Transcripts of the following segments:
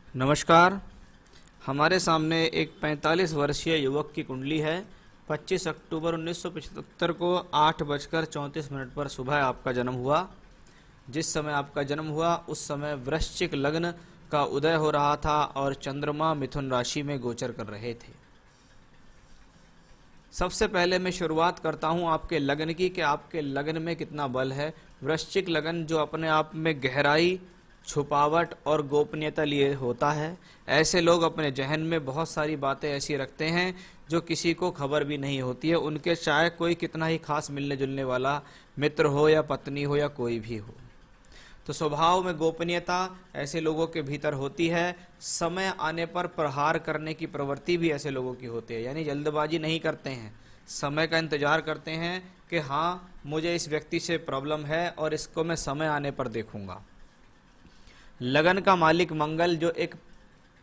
नमस्कार। हमारे सामने एक 45 वर्षीय युवक की कुंडली है। 25 अक्टूबर 1975 को 8:34 पर सुबह आपका जन्म हुआ। जिस समय आपका जन्म हुआ उस समय वृश्चिक लग्न का उदय हो रहा था और चंद्रमा मिथुन राशि में गोचर कर रहे थे। सबसे पहले मैं शुरुआत करता हूं आपके लग्न की कि आपके लग्न में कितना बल है। वृश्चिक लगन जो अपने आप में गहराई, छुपावट और गोपनीयता लिए होता है। ऐसे लोग अपने जहन में बहुत सारी बातें ऐसी रखते हैं जो किसी को खबर भी नहीं होती है। उनके चाहे कोई कितना ही खास मिलने जुलने वाला मित्र हो या पत्नी हो या कोई भी हो, तो स्वभाव में गोपनीयता ऐसे लोगों के भीतर होती है। समय आने पर प्रहार करने की प्रवृत्ति भी ऐसे लोगों की होती है, यानी जल्दबाजी नहीं करते हैं, समय का इंतजार करते हैं कि हाँ मुझे इस व्यक्ति से प्रॉब्लम है और इसको मैं समय आने पर देखूंगा। लगन का मालिक मंगल जो एक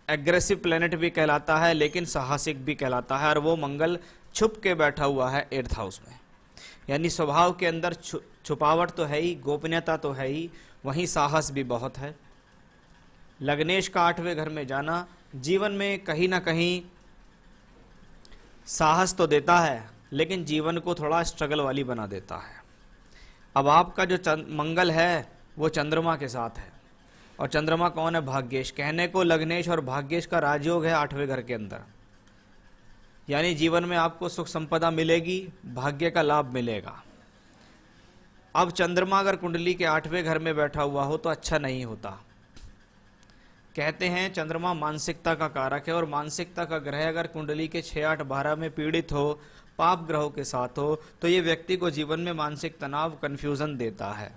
एग्रेसिव प्लेनेट भी कहलाता है लेकिन साहसिक भी कहलाता है, और वो मंगल छुप के बैठा हुआ है 8th हाउस में। यानी स्वभाव के अंदर छुपावट तो है ही, गोपनीयता तो है ही, वहीं साहस भी बहुत है। लग्नेश का 8वें घर में जाना जीवन में कहीं ना कहीं साहस तो देता है लेकिन जीवन को थोड़ा स्ट्रगल वाली बना देता है। अब आपका जो मंगल है वो चंद्रमा के साथ है, और चंद्रमा कौन है? भाग्येश। कहने को लग्नेश और भाग्येश का राजयोग है 8वें घर के अंदर, यानी जीवन में आपको सुख संपदा मिलेगी, भाग्य का लाभ मिलेगा। अब चंद्रमा अगर कुंडली के 8वें घर में बैठा हुआ हो तो अच्छा नहीं होता। कहते हैं चंद्रमा मानसिकता का कारक है, और मानसिकता का ग्रह अगर कुंडली के 6, 8, 12 में पीड़ित हो, पाप ग्रहों के साथ हो, तो ये व्यक्ति को जीवन में मानसिक तनाव, कंफ्यूजन देता है।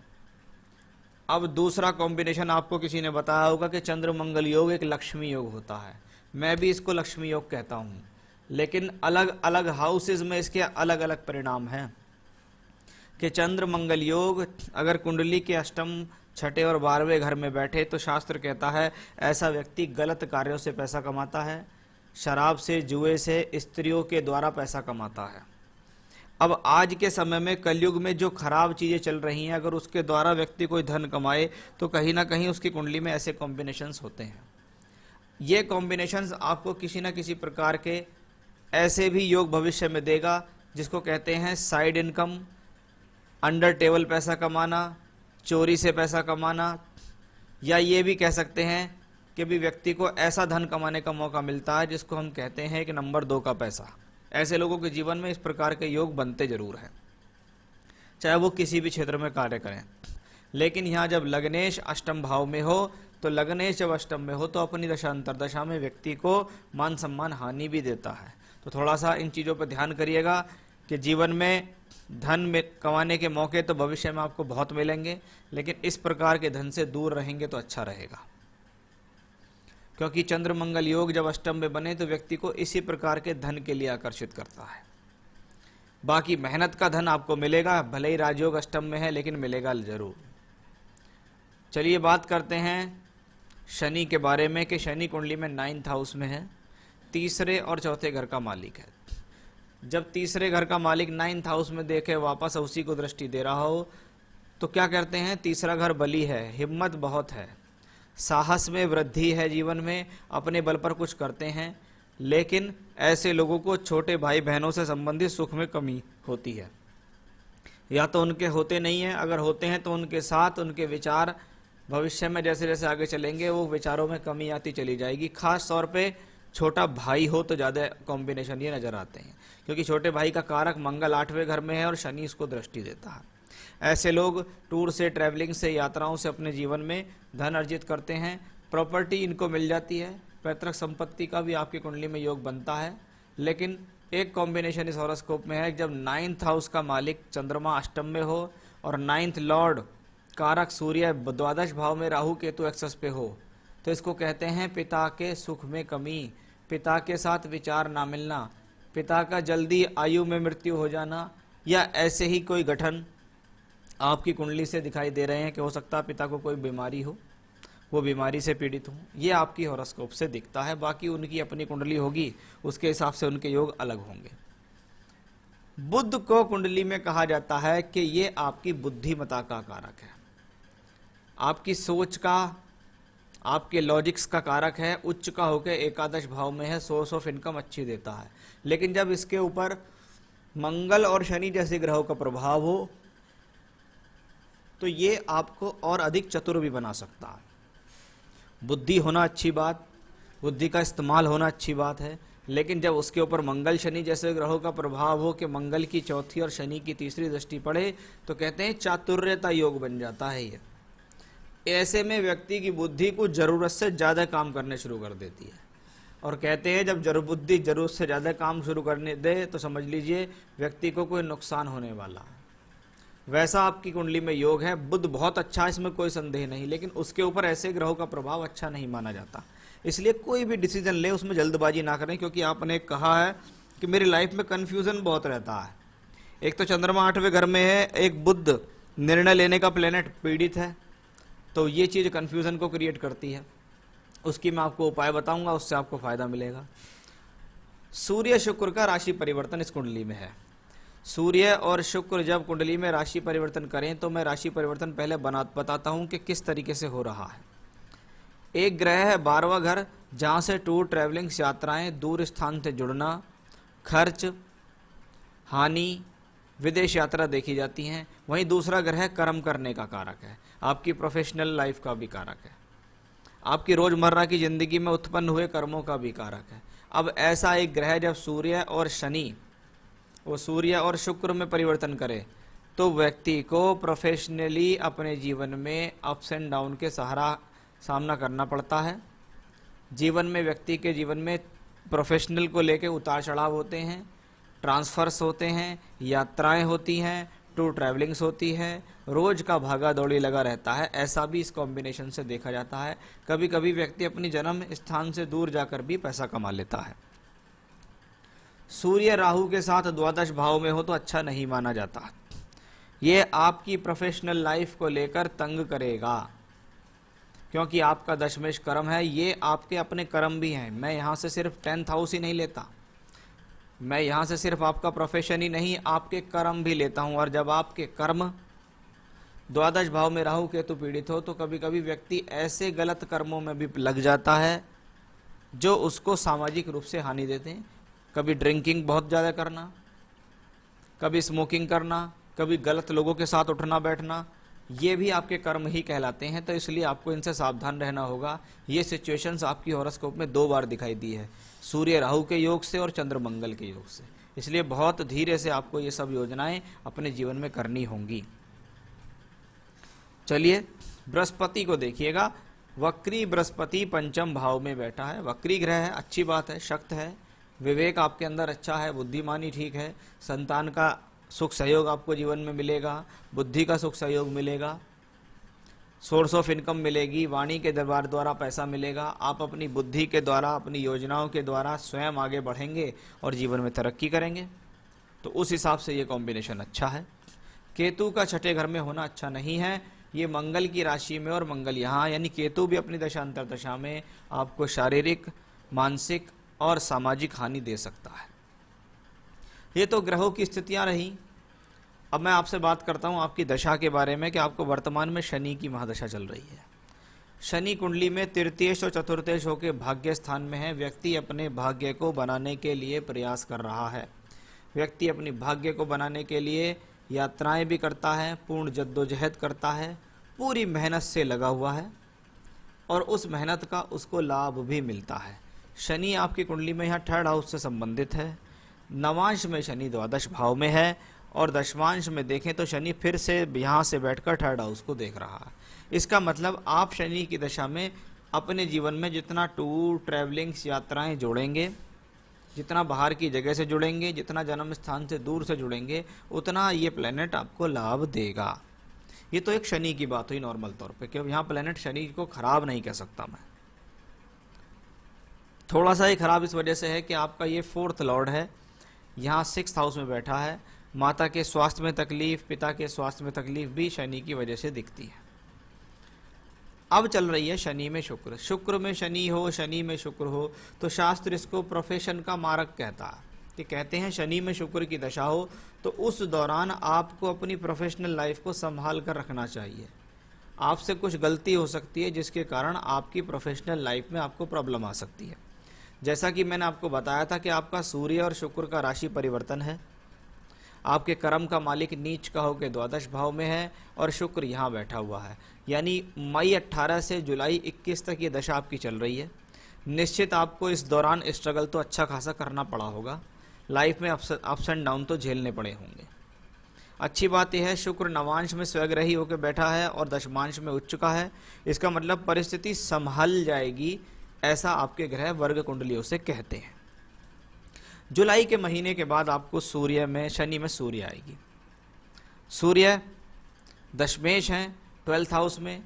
अब दूसरा कॉम्बिनेशन आपको किसी ने बताया होगा कि चंद्र मंगल योग एक लक्ष्मी योग होता है। मैं भी इसको लक्ष्मी योग कहता हूँ, लेकिन अलग अलग हाउसेज में इसके अलग अलग परिणाम हैं। कि चंद्र मंगल योग अगर कुंडली के अष्टम, छठे और 12वें घर में बैठे तो शास्त्र कहता है ऐसा व्यक्ति गलत कार्यों से पैसा कमाता है, शराब से, जुए से, स्त्रियों के द्वारा पैसा कमाता है। अब आज के समय में कलयुग में जो खराब चीज़ें चल रही हैं, अगर उसके द्वारा व्यक्ति कोई धन कमाए तो कहीं ना कहीं उसकी कुंडली में ऐसे कॉम्बिनेशंस होते हैं। ये कॉम्बिनेशंस आपको किसी न किसी प्रकार के ऐसे भी योग भविष्य में देगा जिसको कहते हैं साइड इनकम, अंडर टेबल पैसा कमाना, चोरी से पैसा कमाना, या ये भी कह सकते हैं कि भी व्यक्ति को ऐसा धन कमाने का मौका मिलता है जिसको हम कहते हैं कि नंबर 2 का पैसा। ऐसे लोगों के जीवन में इस प्रकार के योग बनते जरूर हैं, चाहे वो किसी भी क्षेत्र में कार्य करें। लेकिन यहाँ जब लग्नेश अष्टम भाव में हो, तो लग्नेश जब अष्टम में हो तो अपनी दशा अंतरदशा में व्यक्ति को मान सम्मान हानि भी देता है। तो थोड़ा सा इन चीज़ों पर ध्यान करिएगा कि जीवन में धन में कमाने के मौके तो भविष्य में आपको बहुत मिलेंगे, लेकिन इस प्रकार के धन से दूर रहेंगे तो अच्छा रहेगा। क्योंकि चंद्र मंगल योग जब अष्टम में बने तो व्यक्ति को इसी प्रकार के धन के लिए आकर्षित करता है। बाकी मेहनत का धन आपको मिलेगा, भले ही राजयोग अष्टम में है लेकिन मिलेगा जरूर। चलिए बात करते हैं शनि के बारे में कि शनि कुंडली में 9th हाउस में है, तीसरे और चौथे घर का मालिक है। जब तीसरे घर का मालिक 9th हाउस में देखे वापस उसी को दृष्टि दे रहा हो तो क्या करते हैं? तीसरा घर बली है, हिम्मत बहुत है, साहस में वृद्धि है, जीवन में अपने बल पर कुछ करते हैं। लेकिन ऐसे लोगों को छोटे भाई बहनों से संबंधित सुख में कमी होती है, या तो उनके होते नहीं हैं, अगर होते हैं तो उनके साथ उनके विचार भविष्य में जैसे जैसे आगे चलेंगे वो विचारों में कमी आती चली जाएगी। खास तौर पे छोटा भाई हो तो ज़्यादा कॉम्बिनेशन ये नज़र आते हैं, क्योंकि छोटे भाई का कारक मंगल 8वें घर में है और शनि इसको दृष्टि देता है। ऐसे लोग टूर से, ट्रैवलिंग से, यात्राओं से अपने जीवन में धन अर्जित करते हैं, प्रॉपर्टी इनको मिल जाती है, पैतृक संपत्ति का भी आपकी कुंडली में योग बनता है। लेकिन एक कॉम्बिनेशन इस हॉरोस्कोप में है, जब 9th हाउस का मालिक चंद्रमा अष्टम में हो और 9th लॉर्ड कारक सूर्य द्वादश भाव में राहु केतु एक्सेस पे हो, तो इसको कहते हैं पिता के सुख में कमी, पिता के साथ विचार ना मिलना, पिता का जल्दी आयु में मृत्यु हो जाना, या ऐसे ही कोई गठन आपकी कुंडली से दिखाई दे रहे हैं कि हो सकता है पिता को कोई बीमारी हो, वो बीमारी से पीड़ित हो, ये आपकी हॉरोस्कोप से दिखता है। बाकी उनकी अपनी कुंडली होगी, उसके हिसाब से उनके योग अलग होंगे। बुध को कुंडली में कहा जाता है कि ये आपकी बुद्धिमत्ता का कारक है, आपकी सोच का आपके लॉजिक्स का कारक है, उच्च का होकर एकादश भाव में है, सोर्स ऑफ इनकम अच्छी देता है। लेकिन जब इसके ऊपर मंगल और शनि जैसे ग्रहों का प्रभाव हो तो ये आपको और अधिक चतुर भी बना सकता है। बुद्धि होना अच्छी बात, बुद्धि का इस्तेमाल होना अच्छी बात है, लेकिन जब उसके ऊपर मंगल शनि जैसे ग्रहों का प्रभाव हो कि मंगल की चौथी और शनि की तीसरी दृष्टि पड़े तो कहते हैं चातुर्यता योग बन जाता है ये। ऐसे में व्यक्ति की बुद्धि को जरूरत से ज़्यादा काम करने शुरू कर देती है, और कहते हैं जब बुद्धि जरूरत से ज़्यादा काम शुरू करने दे तो समझ लीजिए व्यक्ति को कोई नुकसान होने वाला है। वैसा आपकी कुंडली में योग है, बुध बहुत अच्छा है, इसमें कोई संदेह नहीं, लेकिन उसके ऊपर ऐसे ग्रहों का प्रभाव अच्छा नहीं माना जाता। इसलिए कोई भी डिसीजन ले उसमें जल्दबाजी ना करें, क्योंकि आपने कहा है कि मेरी लाइफ में कन्फ्यूज़न बहुत रहता है। एक तो चंद्रमा 8वें घर में है, एक बुध निर्णय लेने का प्लेनेट पीड़ित है, तो ये चीज़ कन्फ्यूज़न को क्रिएट करती है। उसकी मैं आपको उपाय बताऊंगा, उससे आपको फ़ायदा मिलेगा। सूर्य शुक्र का राशि परिवर्तन इस कुंडली में है। सूर्य और शुक्र जब कुंडली में राशि परिवर्तन करें तो मैं राशि परिवर्तन पहले बताता हूं कि किस तरीके से हो रहा है। एक ग्रह है 12वां घर, जहां से टूर, ट्रैवलिंग्स, यात्राएं, दूर स्थान से जुड़ना, खर्च, हानि, विदेश यात्रा देखी जाती हैं। वहीं दूसरा ग्रह कर्म करने का कारक है, आपकी प्रोफेशनल लाइफ का भी कारक है, आपकी रोजमर्रा की जिंदगी में उत्पन्न हुए कर्मों का भी कारक है। अब ऐसा एक ग्रह जब सूर्य और शनि, वो सूर्य और शुक्र में परिवर्तन करे तो व्यक्ति को प्रोफेशनली अपने जीवन में अप्स एंड डाउन के सामना करना पड़ता है। जीवन में, व्यक्ति के जीवन में प्रोफेशनल को लेके उतार चढ़ाव होते हैं, ट्रांसफ़र्स होते हैं, यात्राएं होती हैं, टूर ट्रैवलिंग्स होती है, रोज का भागा दौड़ी लगा रहता है। ऐसा भी इस कॉम्बिनेशन से देखा जाता है। कभी कभी व्यक्ति अपनी जन्म स्थान से दूर जाकर भी पैसा कमा लेता है। सूर्य राहु के साथ द्वादश भाव में हो तो अच्छा नहीं माना जाता। ये आपकी प्रोफेशनल लाइफ को लेकर तंग करेगा, क्योंकि आपका दशमेश कर्म है, ये आपके अपने कर्म भी हैं। मैं यहाँ से सिर्फ 10th हाउस ही नहीं लेता, मैं यहाँ से सिर्फ आपका प्रोफेशन ही नहीं, आपके कर्म भी लेता हूँ। और जब आपके कर्म द्वादश भाव में राहु केतु पीड़ित हो तो कभी कभी व्यक्ति ऐसे गलत कर्मों में भी लग जाता है जो उसको सामाजिक रूप से हानि देते हैं। कभी ड्रिंकिंग बहुत ज़्यादा करना, कभी स्मोकिंग करना, कभी गलत लोगों के साथ उठना बैठना, ये भी आपके कर्म ही कहलाते हैं। तो इसलिए आपको इनसे सावधान रहना होगा। ये सिचुएशंस आपकी हॉरोस्कोप में 2 बार दिखाई दी है, सूर्य राहु के योग से और चंद्र मंगल के योग से। इसलिए बहुत धीरे से आपको ये सब योजनाएं अपने जीवन में करनी होंगी। चलिए बृहस्पति को देखिएगा। वक्री बृहस्पति पंचम भाव में बैठा है, वक्री ग्रह है, अच्छी बात है, शक्त है, विवेक आपके अंदर अच्छा है, बुद्धिमानी ठीक है, संतान का सुख सहयोग आपको जीवन में मिलेगा, बुद्धि का सुख सहयोग मिलेगा, सोर्स ऑफ इनकम मिलेगी, वाणी के दरबार द्वारा पैसा मिलेगा। आप अपनी बुद्धि के द्वारा, अपनी योजनाओं के द्वारा स्वयं आगे बढ़ेंगे और जीवन में तरक्की करेंगे। तो उस हिसाब से ये कॉम्बिनेशन अच्छा है। केतु का 6ठे घर में होना अच्छा नहीं है, ये मंगल की राशि में, और मंगल यहाँ, यानी केतु भी अपनी दशांतर दशा में आपको शारीरिक, मानसिक और सामाजिक हानि दे सकता है। ये तो ग्रहों की स्थितियां रही। अब मैं आपसे बात करता हूं आपकी दशा के बारे में कि आपको वर्तमान में शनि की महादशा चल रही है। शनि कुंडली में तृतीयेश और चतुर्थेश होकर भाग्य स्थान में है। व्यक्ति अपने भाग्य को बनाने के लिए प्रयास कर रहा है। व्यक्ति अपनी भाग्य को बनाने के लिए यात्राएं भी करता है, पूर्ण जद्दोजहद करता है, पूरी मेहनत से लगा हुआ है और उस मेहनत का उसको लाभ भी मिलता है। शनि आपकी कुंडली में यहाँ 3rd हाउस से संबंधित है। नवांश में शनि द्वादश भाव में है और दशमांश में देखें तो शनि फिर से यहाँ से बैठकर 3rd हाउस को देख रहा है। इसका मतलब आप शनि की दशा में अपने जीवन में जितना टूर, ट्रैवलिंग्स, यात्राएं जोड़ेंगे, जितना बाहर की जगह से जुड़ेंगे, जितना जन्म स्थान से दूर से जुड़ेंगे, उतना ये प्लेनेट आपको लाभ देगा। ये तो एक शनि की बात हुई नॉर्मल तौर पे, क्योंकि यहाँ प्लेनेट शनि को खराब नहीं कह सकता मैं। थोड़ा सा ही खराब इस वजह से है कि आपका ये 4th लॉर्ड है, यहाँ 6th हाउस में बैठा है। माता के स्वास्थ्य में तकलीफ, पिता के स्वास्थ्य में तकलीफ भी शनि की वजह से दिखती है। अब चल रही है शनि में शुक्र। शुक्र में शनि हो, शनि में शुक्र हो तो शास्त्र इसको प्रोफेशन का मारक कहता है, कि कहते हैं शनि में शुक्र की दशा हो तो उस दौरान आपको अपनी प्रोफेशनल लाइफ को संभाल कर रखना चाहिए। आपसे कुछ गलती हो सकती है जिसके कारण आपकी प्रोफेशनल लाइफ में आपको प्रॉब्लम आ सकती है। जैसा कि मैंने आपको बताया था कि आपका सूर्य और शुक्र का राशि परिवर्तन है, आपके कर्म का मालिक नीच का होकर द्वादश भाव में है और शुक्र यहाँ बैठा हुआ है। यानी मई 18 से जुलाई 21 तक ये दशा आपकी चल रही है। निश्चित आपको इस दौरान स्ट्रगल तो अच्छा खासा करना पड़ा होगा, लाइफ में अप्स एंड डाउन तो झेलने पड़े होंगे। अच्छी बात यह है शुक्र नवांश में स्वग्रही होकर बैठा है और दशमांश में उच्च का है। इसका मतलब परिस्थिति संभल जाएगी, ऐसा आपके ग्रह वर्ग कुंडलियों से कहते हैं। जुलाई के महीने के बाद आपको सूर्य में शनि में सूर्य आएगी। सूर्य दशमेश हैं 12th हाउस में,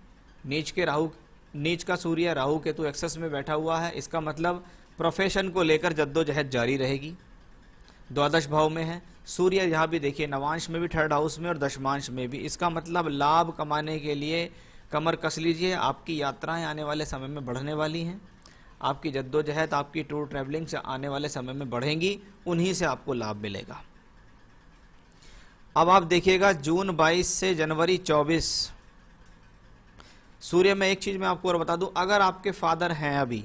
नीच का सूर्य राहु केतु एक्सेस में बैठा हुआ है। इसका मतलब प्रोफेशन को लेकर जद्दोजहद जारी रहेगी। द्वादश भाव में है सूर्य, यहाँ भी देखिए नवांश में भी 3rd हाउस में और दशमांश में भी। इसका मतलब लाभ कमाने के लिए कमर कस लीजिए, आपकी यात्राएं आने वाले समय में बढ़ने वाली हैं। आपकी जद्दोजहद, आपकी टूर ट्रैवलिंग से आने वाले समय में बढ़ेंगी, उन्हीं से आपको लाभ मिलेगा। अब आप देखिएगा जून 22 से जनवरी 24 सूर्य में एक चीज मैं आपको और बता दूं, अगर आपके फादर हैं अभी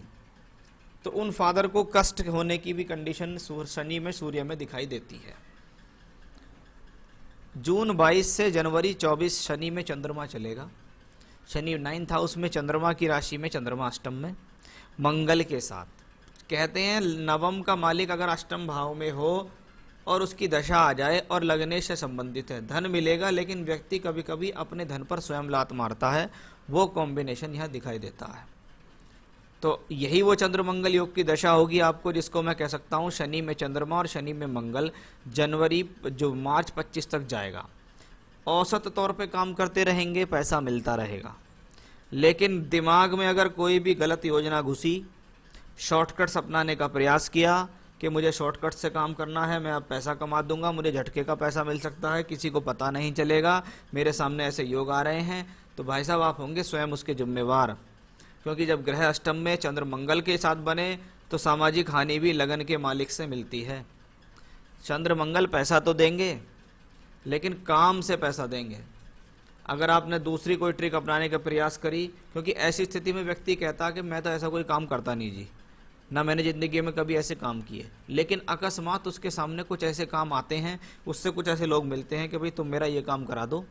तो उन फादर को कष्ट होने की भी कंडीशन शनि में सूर्य में दिखाई देती है। जून 22 से जनवरी 24 शनि में चंद्रमा चलेगा। शनि 9th हाउस में, चंद्रमा की राशि में, चंद्रमा अष्टम में मंगल के साथ। कहते हैं नवम का मालिक अगर अष्टम भाव में हो और उसकी दशा आ जाए और लगने से संबंधित है, धन मिलेगा, लेकिन व्यक्ति कभी कभी अपने धन पर स्वयं लात मारता है। वो कॉम्बिनेशन यहाँ दिखाई देता है। तो यही वो चंद्र मंगल योग की दशा होगी आपको, जिसको मैं कह सकता हूँ शनि में चंद्रमा और शनि में मंगल जो मार्च 25 तक जाएगा। औसत तौर पे काम करते रहेंगे, पैसा मिलता रहेगा, लेकिन दिमाग में अगर कोई भी गलत योजना घुसी, शॉर्टकट्स अपनाने का प्रयास किया कि मुझे शॉर्टकट से काम करना है, मैं अब पैसा कमा दूंगा, मुझे झटके का पैसा मिल सकता है, किसी को पता नहीं चलेगा, मेरे सामने ऐसे योग आ रहे हैं, तो भाई साहब आप होंगे स्वयं उसके जिम्मेवार। क्योंकि जब ग्रह अष्टम में चंद्र मंगल के साथ बने तो सामाजिक हानि भी लगन के मालिक से मिलती है। चंद्र मंगल पैसा तो देंगे, लेकिन काम से पैसा देंगे। अगर आपने दूसरी कोई ट्रिक अपनाने का प्रयास करी, क्योंकि ऐसी स्थिति में व्यक्ति कहता कि मैं तो ऐसा कोई काम करता नहीं जी, ना मैंने ज़िंदगी में कभी ऐसे काम किए, लेकिन अकस्मात उसके सामने कुछ ऐसे काम आते हैं, उससे कुछ ऐसे लोग मिलते हैं कि भाई तुम मेरा ये काम करा दो,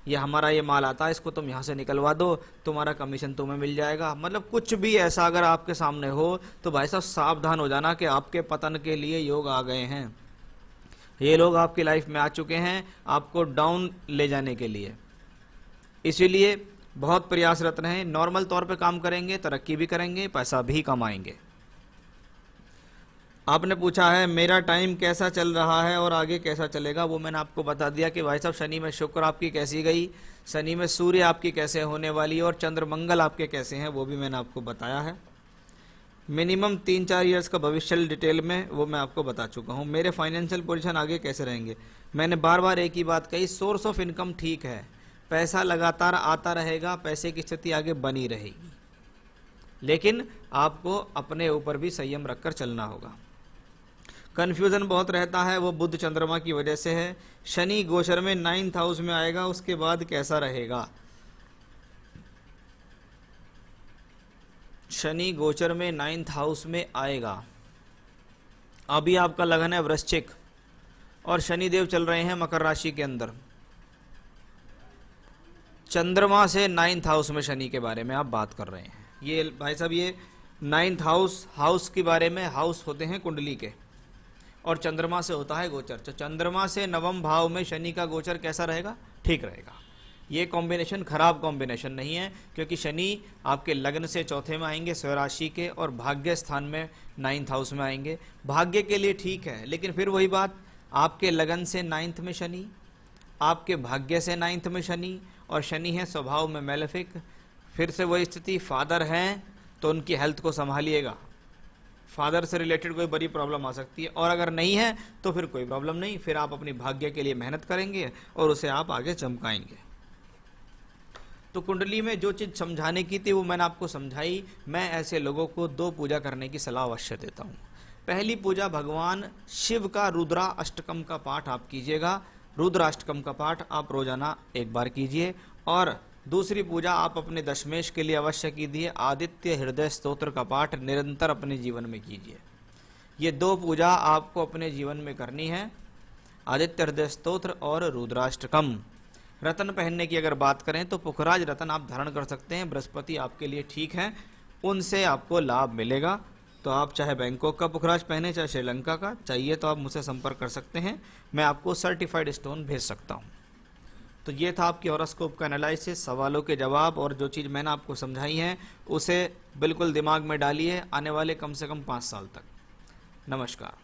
या हमारा ये माल आता है इसको तुम यहाँ से निकलवा दो, तुम्हारा कमीशन तुम्हें मिल जाएगा। मतलब कुछ भी ऐसा अगर आपके सामने हो तो भाई साहब सावधान हो जाना कि आपके पतन के लिए योग आ गए हैं। ये लोग आपकी लाइफ में आ चुके हैं आपको डाउन ले जाने के लिए। इसीलिए बहुत प्रयासरत रहें, नॉर्मल तौर पे काम करेंगे, तरक्की भी करेंगे, पैसा भी कमाएंगे। आपने पूछा है मेरा टाइम कैसा चल रहा है और आगे कैसा चलेगा, वो मैंने आपको बता दिया कि भाई साहब शनि में शुक्र आपकी कैसी गई, शनि में सूर्य आपकी कैसे होने वाली और चंद्र मंगल आपके कैसे हैं, वो भी मैंने आपको बताया है। मिनिमम 3-4 ईयर्स का भविष्य डिटेल में वो मैं आपको बता चुका हूँ। मेरे फाइनेंशियल पोजीशन आगे कैसे रहेंगे, मैंने बार बार एक ही बात कही, सोर्स ऑफ इनकम ठीक है, पैसा लगातार आता रहेगा, पैसे की स्थिति आगे बनी रहेगी, लेकिन आपको अपने ऊपर भी संयम रखकर चलना होगा। कन्फ्यूज़न बहुत रहता है, वो बुध चंद्रमा की वजह से है। शनि गोचर में 9th हाउस में आएगा, उसके बाद कैसा रहेगा। शनि गोचर में 9th हाउस में आएगा। अभी आपका लगन है वृश्चिक और शनिदेव चल रहे हैं मकर राशि के अंदर। चंद्रमा से 9th हाउस में शनि के बारे में आप बात कर रहे हैं। ये भाई साहब ये 9th हाउस के बारे में, हाउस होते हैं कुंडली के, और चंद्रमा से होता है गोचर। तो चंद्रमा से नवम भाव में शनि का गोचर कैसा रहेगा, ठीक रहेगा। ये कॉम्बिनेशन खराब कॉम्बिनेशन नहीं है, क्योंकि शनि आपके लग्न से चौथे में आएंगे स्वराशि के, और भाग्य स्थान में 9th हाउस में आएंगे। भाग्य के लिए ठीक है, लेकिन फिर वही बात, आपके लगन से 9th में शनि, आपके भाग्य से 9th में शनि, और शनि है स्वभाव में मैलेफिक। फिर से वही स्थिति, फादर हैं तो उनकी हेल्थ को संभालिएगा, फादर से रिलेटेड कोई बड़ी प्रॉब्लम आ सकती है, और अगर नहीं है तो फिर कोई प्रॉब्लम नहीं, फिर आप अपनी भाग्य के लिए मेहनत करेंगे और उसे आप आगे चमकाएंगे। तो कुंडली में जो चीज़ समझाने की थी वो मैंने आपको समझाई। मैं ऐसे लोगों को 2 पूजा करने की सलाह अवश्य देता हूँ। पहली पूजा भगवान शिव का रुद्रा अष्टकम का पाठ आप कीजिएगा। रुद्राष्टकम का पाठ आप रोजाना एक बार कीजिए, और दूसरी पूजा आप अपने दशमेश के लिए अवश्य कीजिए। आदित्य हृदय स्तोत्र का पाठ निरंतर अपने जीवन में कीजिए। ये 2 पूजा आपको अपने जीवन में करनी है, आदित्य हृदय स्तोत्र और रुद्राष्टकम। रत्न पहनने की अगर बात करें तो पुखराज रत्न आप धारण कर सकते हैं, बृहस्पति आपके लिए ठीक है, उनसे आपको लाभ मिलेगा। तो आप चाहे बैंकॉक का पुखराज पहने, चाहे श्रीलंका का, चाहिए तो आप मुझसे संपर्क कर सकते हैं, मैं आपको सर्टिफाइड स्टोन भेज सकता हूँ। तो ये था आपकी हॉरोस्कोप का एनालिसिस, सवालों के जवाब, और जो चीज़ मैंने आपको समझाई है उसे बिल्कुल दिमाग में डालिए आने वाले कम से कम 5 साल तक। नमस्कार।